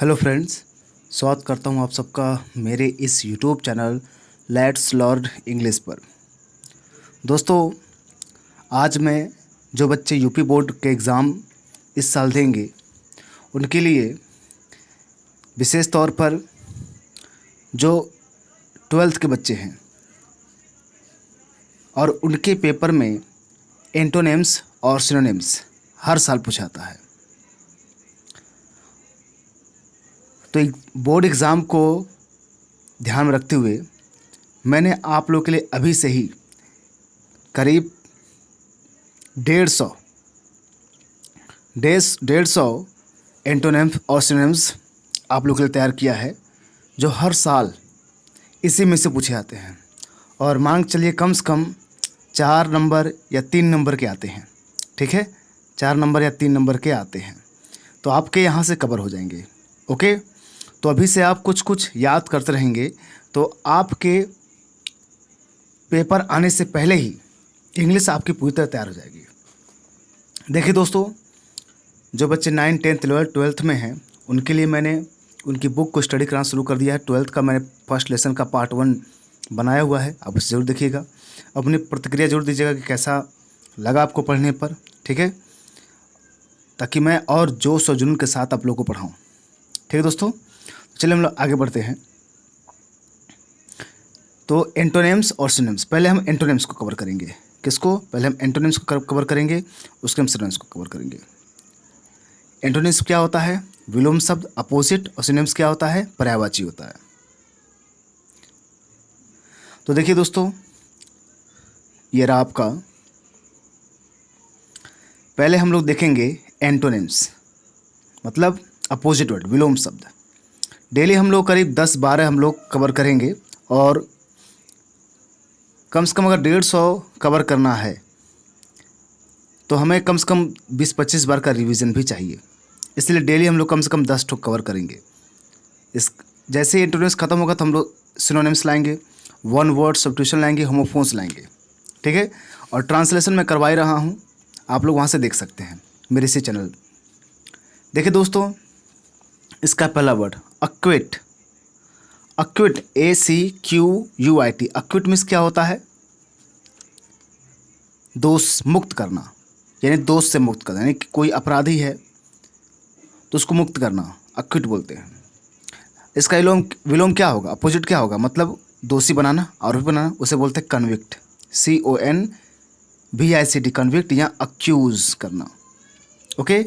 Hello friends, स्वागत करता हूं आप सबका मेरे इस YouTube channel let's learn English पर। दोस्तों, आज मैं जो बच्चे यूपी बोर्ड के एग्ज़ाम इस साल देंगे उनके लिए विशेष तौर पर जो 12th के बच्चे हैं और उनके पेपर में एंटोनिम्स और सिनोनिम्स हर साल पूछा जाता है। तो बोर्ड एग्ज़ाम को ध्यान में रखते हुए मैंने आप लोग के लिए अभी से ही करीब 150 एंटोनिम्स और सिनोनिम्स आप लोग के लिए तैयार किया है, जो हर साल इसी में से पूछे जाते हैं और मान चलिए कम से कम 4 नंबर या 3 नंबर के आते हैं। ठीक है, 4 नंबर या 3 नंबर के आते हैं, तो आपके यहाँ से कवर हो जाएंगे। ओके, तो अभी से आप कुछ कुछ याद करते रहेंगे तो आपके पेपर आने से पहले ही इंग्लिश आपकी पूरी तरह तैयार हो जाएगी। देखिए दोस्तों, जो बच्चे 9, 10th, 12th में हैं उनके लिए मैंने उनकी बुक को स्टडी कराना शुरू कर दिया है। 12th का मैंने फर्स्ट लेसन का पार्ट 1 बनाया हुआ है, आप उसे ज़रूर देखिएगा। अपनी प्रतिक्रिया जरूर दीजिएगा कि कैसा लगा आपको पढ़ने पर, ठीक है, ताकि मैं और जोश और जुनून के साथ आप लोगों को पढ़ाऊँ। ठीक है दोस्तों, चलिए हम लोग आगे बढ़ते हैं। तो एंटोनिम्स और सिनोनिम्स, पहले हम एंटोनिम्स को कवर करेंगे। किसको? पहले हम एंटोनिम्स को कवर करेंगे, उसके हम सिनोनिम्स को कवर करेंगे। एंटोनिम्स क्या होता है? विलोम शब्द, अपोजिट। और सिनोनिम्स क्या होता है? पर्यायवाची होता है। तो देखिए दोस्तों, ये रहा आपका। पहले हम लोग देखेंगे एंटोनिम्स, मतलब अपोजिट वर्ड, विलोम शब्द। डेली हम लोग करीब 10-12 हम लोग कवर करेंगे और कम से कम अगर 150 कवर करना है तो हमें कम से कम 20-25 बार का रिवीजन भी चाहिए। इसलिए डेली हम लोग कम से कम 10 ठोक कवर करेंगे। इस जैसे ही एंटोनिम्स खत्म होगा तो हम लोग सिनोनिम्स लाएंगे, वन वर्ड सब्स्टिट्यूशन लाएंगे, होमोफोन्स लाएंगे। ठीक है, और ट्रांसलेशन मैं करवा ही रहा हूँ, आप लोग वहाँ से देख सकते हैं मेरे इसी चैनल। देखिए दोस्तों, इसका पहला वर्ड अक्विट। अक्विट, ACQUIT। अक्विट मीन्स क्या होता है? दोष मुक्त करना, यानी दोष से मुक्त करना, यानी कि कोई अपराधी है तो उसको मुक्त करना, अक्विट बोलते हैं। इसका विलोम क्या होगा? अपोजिट क्या होगा? मतलब दोषी बनाना, आरोपी बनाना, उसे बोलते हैं कन्विक्ट, CONVICT, कन्विक्ट या अक्यूज करना। ओके,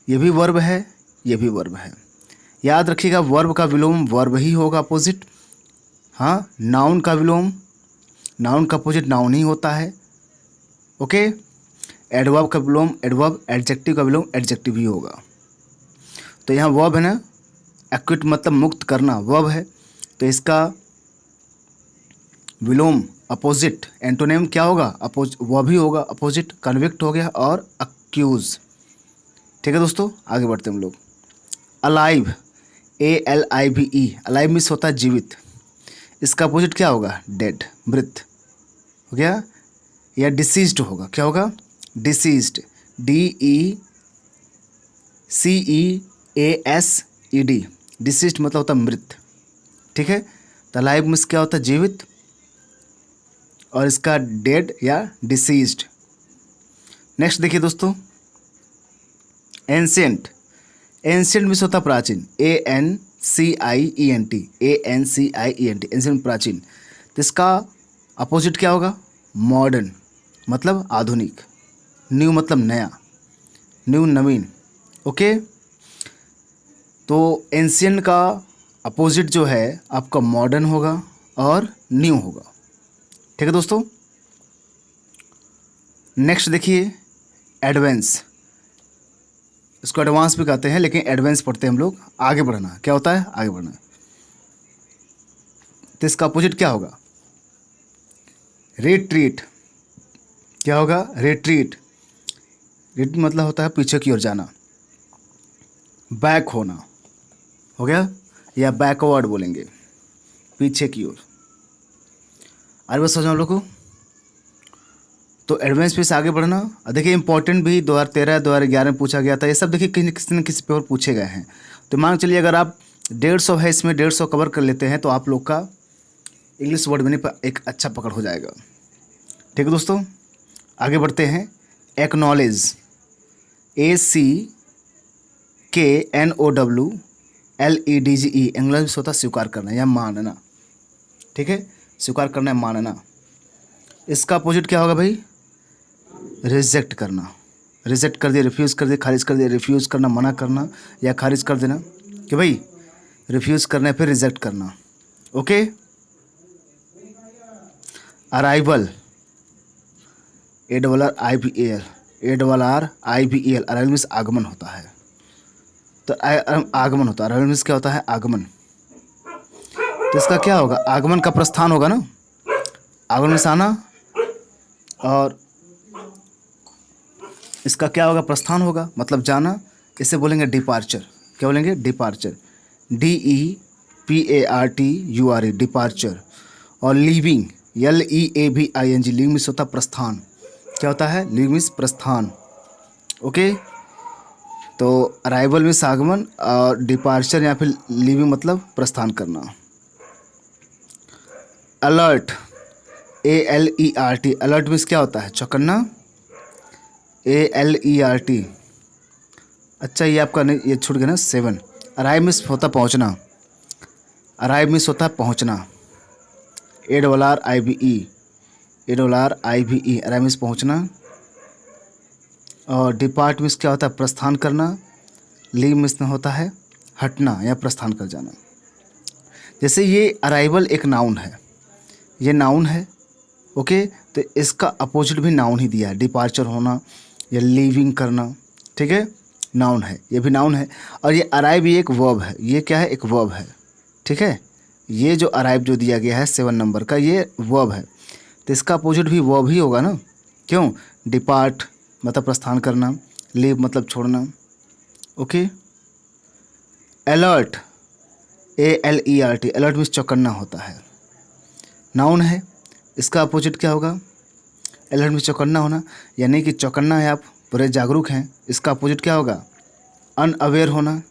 ये भी वर्ब है, ये भी वर्ब है। याद रखिएगा, वर्ब का विलोम वर्ब ही होगा, अपोजिट। हाँ, नाउन का विलोम नाउन का अपोजिट नाउन ही होता है। ओके, एडवर्ब का विलोम एडवर्ब, एडजेक्टिव का विलोम एडजेक्टिव ही होगा। तो यहाँ वर्ब है ना, एक्विट मतलब मुक्त करना, वर्ब है, तो इसका विलोम अपोजिट एंटोनिम क्या होगा? वर्ब ही होगा, अपोजिट। कन्विक्ट हो गया और अक्यूज। ठीक है दोस्तों, आगे बढ़ते हैं हम लोग। अलाइव, ALIVE, अलाइव मीन्स होता है जीवित। इसका अपोजिट क्या होगा? डेड, मृत हो गया। या डिसीज्ड होगा, क्या होगा? डिसीज्ड, DECEASED, डिसीज्ड मतलब होता है मृत। ठीक है, तो अलाइव मीन्स क्या होता है? जीवित, और इसका डेड या डिसीज्ड। नेक्स्ट देखिए दोस्तों, एंशिएंट। एंशिएंट मीन्स होता है प्राचीन, ANCIENT, एंशिएंट प्राचीन। तो इसका अपोजिट क्या होगा? मॉडर्न मतलब आधुनिक, न्यू मतलब नया, न्यू नवीन। ओके, तो एंशिएंट का अपोजिट जो है आपका मॉडर्न होगा और न्यू होगा। ठीक है दोस्तों, नेक्स्ट देखिए एडवांस। इसको एडवांस भी कहते हैं, लेकिन एडवांस पढ़ते हैं हम लोग। आगे बढ़ना क्या होता है? आगे बढ़ना। तो इसका अपोजिट क्या होगा? रिट्रीट। क्या होगा? रिट्रीट। रिट्रीट मतलब होता है पीछे की ओर जाना, बैक होना हो गया, या बैकवर्ड बोलेंगे, पीछे की ओर। आगे बस समझो हम लोग को। तो एडवांस पे से आगे बढ़ना। देखिए इंपॉर्टेंट भी 2013 2011 में पूछा गया था, ये सब देखिए किसी न किसी पेपर पूछे गए हैं। तो तो मान चलिए अगर आप 150 है, इसमें 150 कवर कर लेते हैं तो आप लोग का इंग्लिश वर्ड मीनिंग पर एक अच्छा पकड़ हो जाएगा। ठीक है दोस्तों, आगे बढ़ते हैं। एक्नॉलेज, ACKNOWLEDGE, इंग्लिश में होता है स्वीकार करना या मानना। ठीक है, स्वीकार करना है, मानना। इसका अपोजिट क्या होगा भाई? रिजेक्ट करना। रिजेक्ट कर दिया, रिफ्यूज़ कर दिया, खारिज कर दिया। रिफ्यूज़ करना मना करना या खारिज कर देना कि भाई रिफ्यूज़ करना है, फिर रिजेक्ट करना। Okay. Arrival, ARRIVAL, arrival means आगमन होता है। तो आगमन होता है, अराइवल मीन्स क्या होता है? आगमन। तो इसका क्या होगा? आगमन का प्रस्थान होगा ना, आगमन मीन्स आना, और इसका क्या होगा? प्रस्थान होगा, मतलब जाना। इसे बोलेंगे डिपार्चर। क्या बोलेंगे? Departure, DEPARTURE, departure. और लीविंग, LEAVING, लीविंग मीन्स होता है प्रस्थान। क्या होता है? लीविंग मीन्स प्रस्थान। ओके। तो अराइवल मीन्स आगमन, और डिपार्चर या फिर लीविंग मतलब प्रस्थान करना। अलर्ट, ALERT, अलर्ट मीन्स क्या होता है? चौकन्ना, ALERT। अच्छा, ये आपका नहीं, ये छूट गया ना। 7, अराइव मीन्स होता पहुंचना। अराइव मीन्स होता है पहुंचना, ARRIVE, अराइव मीन्स पहुंचना। और डिपार्ट मीन्स क्या होता है? प्रस्थान करना। लीव मीन्स होता है हटना या प्रस्थान कर जाना। जैसे ये अराइवल एक नाउन है, ये नाउन है। ओके, तो इसका अपोजिट भी नाउन ही दिया है, डिपार्चर होना या लीविंग करना। ठीक है, नाउन है, ये भी नाउन है। और ये अराइव भी एक वर्ब है। ये क्या है? एक वर्ब है। ठीक है, ये जो अराइव जो दिया गया है 7 नंबर का, ये वर्ब है। तो इसका अपोजिट भी वर्ब ही होगा ना। क्यों? डिपार्ट मतलब प्रस्थान करना, लीव मतलब छोड़ना। Okay. Alert, ALERT, alert means चौकन्ना होता है, नाउन है। इसका अपोजिट क्या होगा? अलर्ट मीन्स चौकन्ना होना, यानी कि चौकन्ना है, आप पूरे जागरूक हैं। इसका अपोजिट क्या होगा? अनअवेयर होना,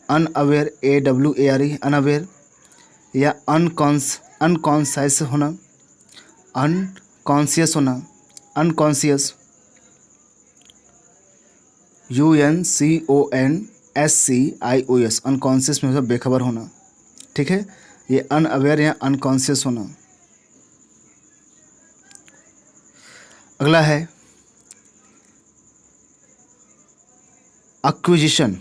अनअवेयर, AWARE, अनअवेयर। या अनकॉन्शियस होना, अनकॉन्शियस होना, अनकॉन्शियस, UNCONSCIOS, अनकॉन्शियस में मतलब बेखबर होना। ठीक है, ये अनअवेयर या अनकॉन्शियस होना। अगला है एक्विजिशन।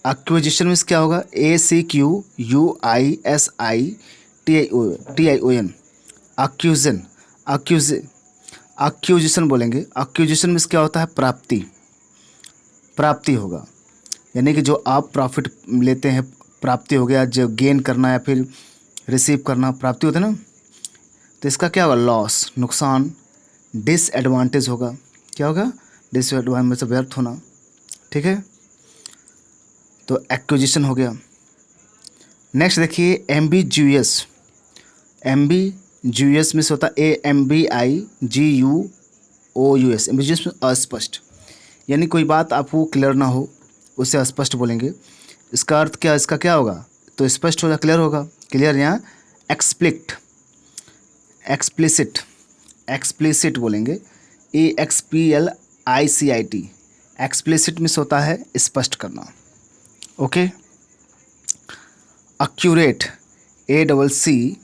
एक्विजिशन मीन्स क्या होगा? ACQUISITION, एक्यूजन, एक्यूजिशन बोलेंगे। एक्यूजिशन मीन्स क्या होता है? प्राप्ति, प्राप्ति होगा, यानी कि जो आप प्रॉफिट लेते हैं, प्राप्ति हो गया। जो गेन करना या फिर रिसीव करना, प्राप्ति होता है ना। तो इसका क्या होगा? लॉस, नुकसान। डिसएडवांटेज होगा, क्या होगा? डिसएडवांटेज मतलब व्यर्थ होना। ठीक है, तो एक्विजिशन हो गया। नेक्स्ट देखिए एम्बिग्यूअस। एम्बिग्यूअस मीन्स होता है AMBIGUOUS, एम्बिग्यूअस मीन्स अस्पष्ट, यानी कोई बात आपको क्लियर ना हो, उसे अस्पष्ट बोलेंगे। इसका अर्थ क्या? इसका क्या होगा? तो स्पष्ट होगा, क्लियर होगा। क्लियर या एक्सप्लिसिट, एक्सप्लिसिट बोलेंगे, EXPLICIT, एक्सप्लिसिट मीन्स होता है स्पष्ट करना। Okay. Accurate, ACCURATE,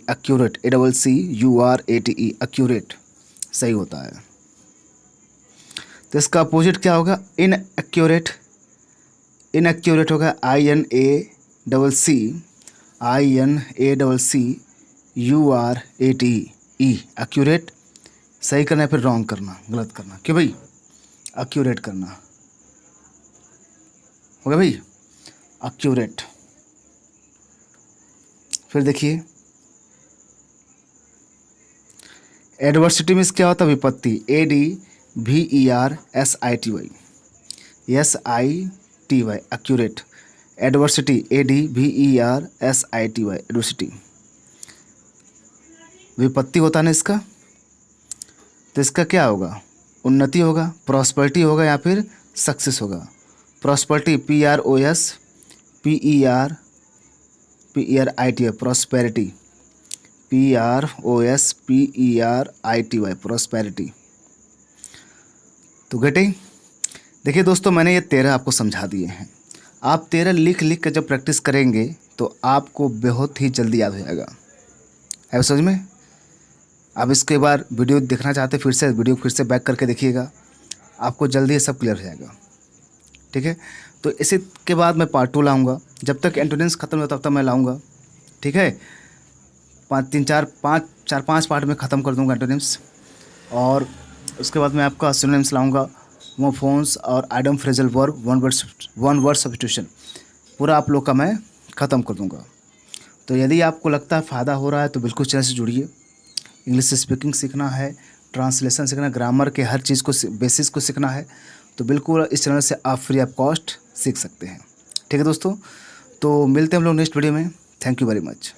accurate, ACCURATE, accurate सही होता है। तो इसका अपोजिट क्या होगा? इनएक्यूरेट, इनएक्यूरेट होगा INACCURATE, एक्यूरेट सही करना है, फिर रॉन्ग करना, गलत करना। क्यों भाई? एक्यूरेट करना होगा भाई, एक्यूरेट। फिर देखिए एडवर्सिटी मीन्स क्या होता है? विपत्ति, ADVERSITY, accurate. Adversity, ADVERSITY, adversity विपत्ति होता है ना इसका। तो इसका क्या होगा? उन्नति होगा, प्रॉस्पेरिटी होगा या फिर सक्सेस होगा। Prosperity PROSPERITY prosperity PROSPERITY prosperity. तो गेटिंग, देखिए दोस्तों, मैंने ये 13 आपको समझा दिए हैं। आप 13 लिख लिख कर जब प्रैक्टिस करेंगे तो आपको बहुत ही जल्दी याद हो जाएगा। है समझ में? आप इसके बाद वीडियो देखना चाहते फिर से वीडियो फिर से बैक करके देखिएगा, आपको जल्दी ये सब क्लियर हो जाएगा। ठीक है, तो इसी के बाद मैं पार्ट 2 लाऊंगा। जब तक एंटोनिम्स खत्म होता तब तक मैं लाऊंगा। ठीक है, 5 पार्ट में ख़त्म कर दूंगा एंटोनिम्स, और उसके बाद मैं आपका सिनोनिम्स लाऊंगा, होमोफोन्स और idem phrasal verb, one word substitution, पूरा आप लोग का मैं ख़त्म कर दूंगा। तो यदि आपको लगता है फ़ायदा हो रहा है तो बिल्कुल चैनल से जुड़िए। इंग्लिश स्पीकिंग सीखना है, ट्रांसलेशन सीखना, ग्रामर के हर चीज़ को बेसिस को सीखना है, तो बिल्कुल इस चैनल से आप फ्री ऑफ कॉस्ट सीख सकते हैं। ठीक है दोस्तों, तो मिलते हैं हम लोग नेक्स्ट वीडियो में। Thank you very much.